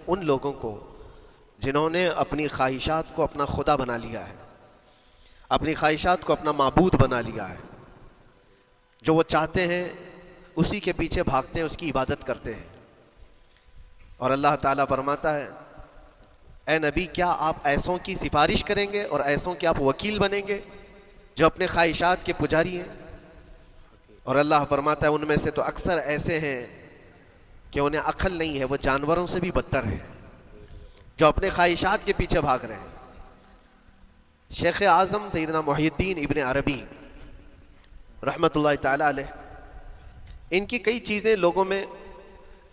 ان لوگوں کو جنہوں نے اپنی خواہشات کو اپنا خدا بنا لیا ہے، اپنی خواہشات کو اپنا معبود بنا لیا ہے، جو وہ چاہتے ہیں اسی کے پیچھے بھاگتے ہیں، اس کی عبادت کرتے ہیں۔ اور اللہ تعالیٰ فرماتا ہے اے نبی کیا آپ ایسوں کی سفارش کریں گے اور ایسوں کے آپ وکیل بنیں گے جو اپنے خواہشات کے پجاری ہیں؟ اور اللہ فرماتا ہے ان میں سے تو اکثر ایسے ہیں کہ انہیں عقل نہیں ہے، وہ جانوروں سے بھی بدتر ہیں، جو اپنے خواہشات کے پیچھے بھاگ رہے ہیں۔ شیخ اعظم سیدنا محی الدین ابن عربی رحمۃ اللہ تعالی علیہ، ان کی کئی چیزیں لوگوں میں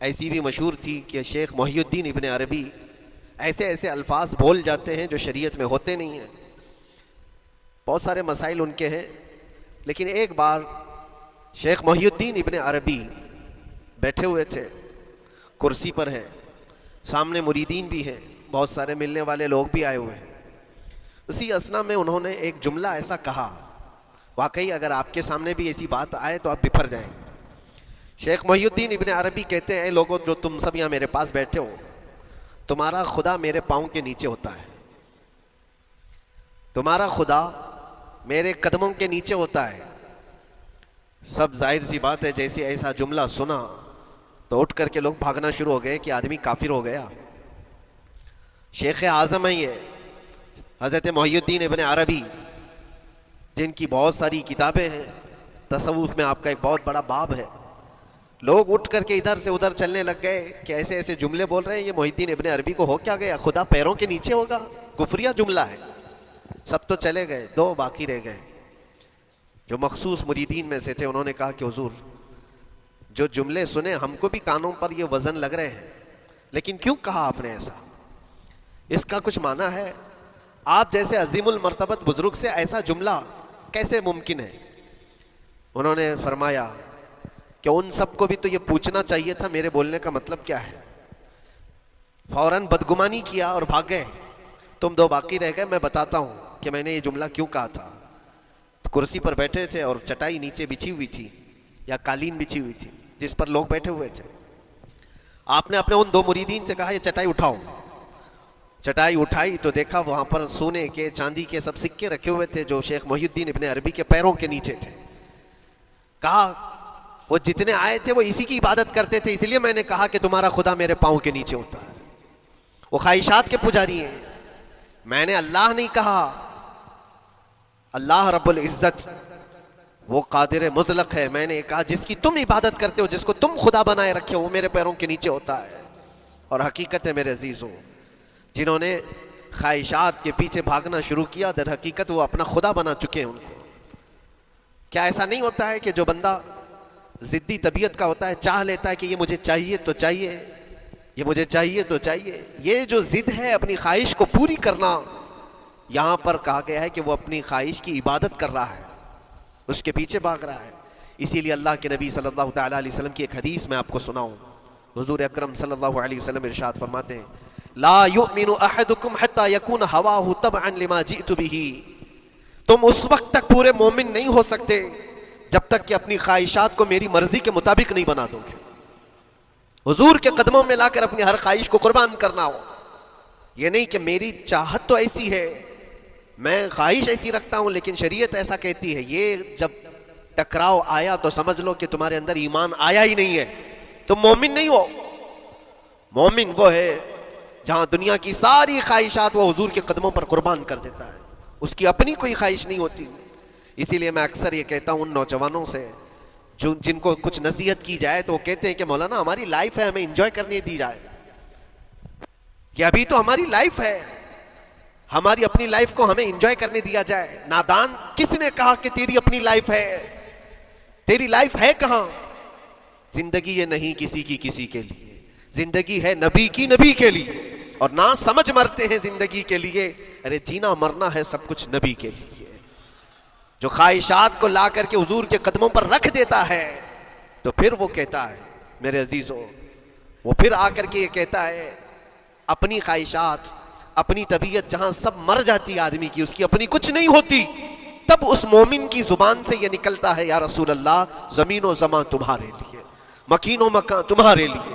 ایسی بھی مشہور تھی کہ شیخ محی الدین ابن عربی ایسے ایسے الفاظ بول جاتے ہیں جو شریعت میں ہوتے نہیں ہیں، بہت سارے مسائل ان کے ہیں۔ لیکن ایک بار شیخ محی الدین ابن عربی بیٹھے ہوئے تھے، کرسی پر ہیں، سامنے مریدین بھی ہیں، بہت سارے ملنے والے لوگ بھی آئے ہوئے ہیں۔ اسی اثنا میں انہوں نے ایک جملہ ایسا کہا، واقعی اگر آپ کے سامنے بھی ایسی بات آئے تو آپ بپھر جائیں۔ شیخ محی الدین ابن عربی کہتے ہیں اے لوگوں جو تم سب یہاں میرے پاس بیٹھے ہو، تمہارا خدا میرے پاؤں کے نیچے ہوتا ہے، تمہارا خدا میرے قدموں کے نیچے ہوتا ہے۔ سب ظاہر سی بات ہے جیسے ایسا جملہ سنا تو اٹھ کر کے لوگ بھاگنا شروع ہو گئے کہ آدمی کافر ہو گیا۔ شیخ اعظم ہیں یہ حضرت محی الدین ابن عربی، جن کی بہت ساری کتابیں ہیں، تصوف میں آپ کا ایک بہت بڑا باب ہے۔ لوگ اٹھ کر کے ادھر سے ادھر چلنے لگ گئے کہ ایسے ایسے جملے بول رہے ہیں، یہ محی الدین ابن عربی کو ہو کیا گیا، خدا پیروں کے نیچے ہوگا، کفریہ جملہ ہے۔ سب تو چلے گئے، دو باقی رہ گئے۔ جو مخصوص مریدین میں سے تھے انہوں نے کہا کہ حضور جو جملے سنے ہم کو بھی کانوں پر یہ وزن لگ رہے ہیں، لیکن کیوں کہا آپ نے ایسا؟ اس کا کچھ معنی ہے؟ آپ جیسے عظیم المرتبت بزرگ سے ایسا جملہ کیسے ممکن ہے؟ انہوں نے فرمایا کہ ان سب کو بھی تو یہ پوچھنا چاہیے تھا میرے بولنے کا مطلب کیا ہے۔ فوراً بدگمانی کیا اور بھاگ گئے۔ تم دو باقی رہ گئے، میں بتاتا ہوں کہ میں نے یہ جملہ کیوں کہا تھا۔ کرسی پر بیٹھے تھے اور چٹائی نیچے بچھی ہوئی تھی یا قالین بچھی ہوئی تھی جس پر لوگ بیٹھے ہوئے تھے۔ آپ نے اپنے ان دو مریدین سے کہا یہ چٹائی اٹھاؤ۔ چٹائی اٹھائی تو دیکھا وہاں پر سونے کے چاندی کے سب سکے رکھے ہوئے تھے جو شیخ محی الدین ابن عربی کے پیروں کے نیچے تھے۔ کہا وہ جتنے آئے تھے وہ اسی کی عبادت کرتے تھے، اس لیے میں نے کہا کہ تمہارا خدا میرے پاؤں کے نیچے ہوتا ہے۔ وہ خواہشات کے پجاری ہیں، میں نے اللہ نہیں کہا۔ اللہ رب العزت وہ قادر مطلق ہے، میں نے کہا جس کی تم عبادت کرتے ہو، جس کو تم خدا بنائے رکھے ہو، وہ میرے پیروں کے نیچے ہوتا ہے۔ اور حقیقت ہے میرے عزیزوں، جنہوں نے خواہشات کے پیچھے بھاگنا شروع کیا در حقیقت وہ اپنا خدا بنا چکے ہیں ان کو۔ کیا ایسا نہیں ہوتا ہے کہ جو بندہ ضدی طبیعت کا ہوتا ہے چاہ لیتا ہے کہ یہ مجھے چاہیے تو چاہیے، یہ مجھے چاہیے تو چاہیے؟ یہ جو ضد ہے اپنی خواہش کو پوری کرنا، یہاں پر کہا گیا ہے کہ وہ اپنی خواہش کی عبادت کر رہا ہے، اس کے پیچھے بھاگ رہا ہے۔ اسی لیے اللہ کے نبی صلی اللہ تعالیٰ علیہ وسلم کی ایک حدیث میں آپ کو سناؤں۔ حضور اکرم صلی اللہ علیہ وسلم ارشاد فرماتے ہیں لا یؤمن احدکم حتی یکون ہواہ تبعا لما جئت بہ، تم اس وقت تک پورے مومن نہیں ہو سکتے جب تک کہ اپنی خواہشات کو میری مرضی کے مطابق نہیں بنا دو گے۔ حضور کے قدموں میں لا کر اپنی ہر خواہش کو قربان کرنا ہو، یہ نہیں کہ میری چاہت تو ایسی ہے، میں خواہش ایسی رکھتا ہوں لیکن شریعت ایسا کہتی ہے۔ یہ جب ٹکراؤ آیا تو سمجھ لو کہ تمہارے اندر ایمان آیا ہی نہیں ہے، تم مومن نہیں ہو۔ مومن وہ ہے جہاں دنیا کی ساری خواہشات وہ حضور کے قدموں پر قربان کر دیتا ہے، اس کی اپنی کوئی خواہش نہیں ہوتی۔ اسی لیے میں اکثر یہ کہتا ہوں ان نوجوانوں سے جن کو کچھ نصیحت کی جائے تو وہ کہتے ہیں کہ مولانا ہماری لائف ہے، ہمیں انجوائے کرنے دی جائے۔ کہ ابھی تو ہماری لائف ہے، ہماری اپنی لائف کو ہمیں انجوائے کرنے دیا جائے۔ نادان، کس نے کہا کہ تیری اپنی لائف ہے؟ تیری لائف ہے کہاں؟ زندگی یہ نہیں کسی کی کسی کے لیے، زندگی ہے نبی کی نبی کے لیے، اور نہ سمجھ مرتے ہیں زندگی کے لیے۔ ارے جینا مرنا ہے سب کچھ نبی کے لیے۔ جو خواہشات کو لا کر کے حضور کے قدموں پر رکھ دیتا ہے تو پھر وہ کہتا ہے میرے عزیزوں، وہ پھر آ کر کے یہ کہتا ہے اپنی خواہشات، اپنی طبیعت جہاں سب مر جاتی ہے آدمی کی، اس کی اپنی کچھ نہیں ہوتی، تب اس مومن کی زبان سے یہ نکلتا ہے یا رسول اللہ زمین و زمان تمہارے لیے، مکین و مکان تمہارے لیے،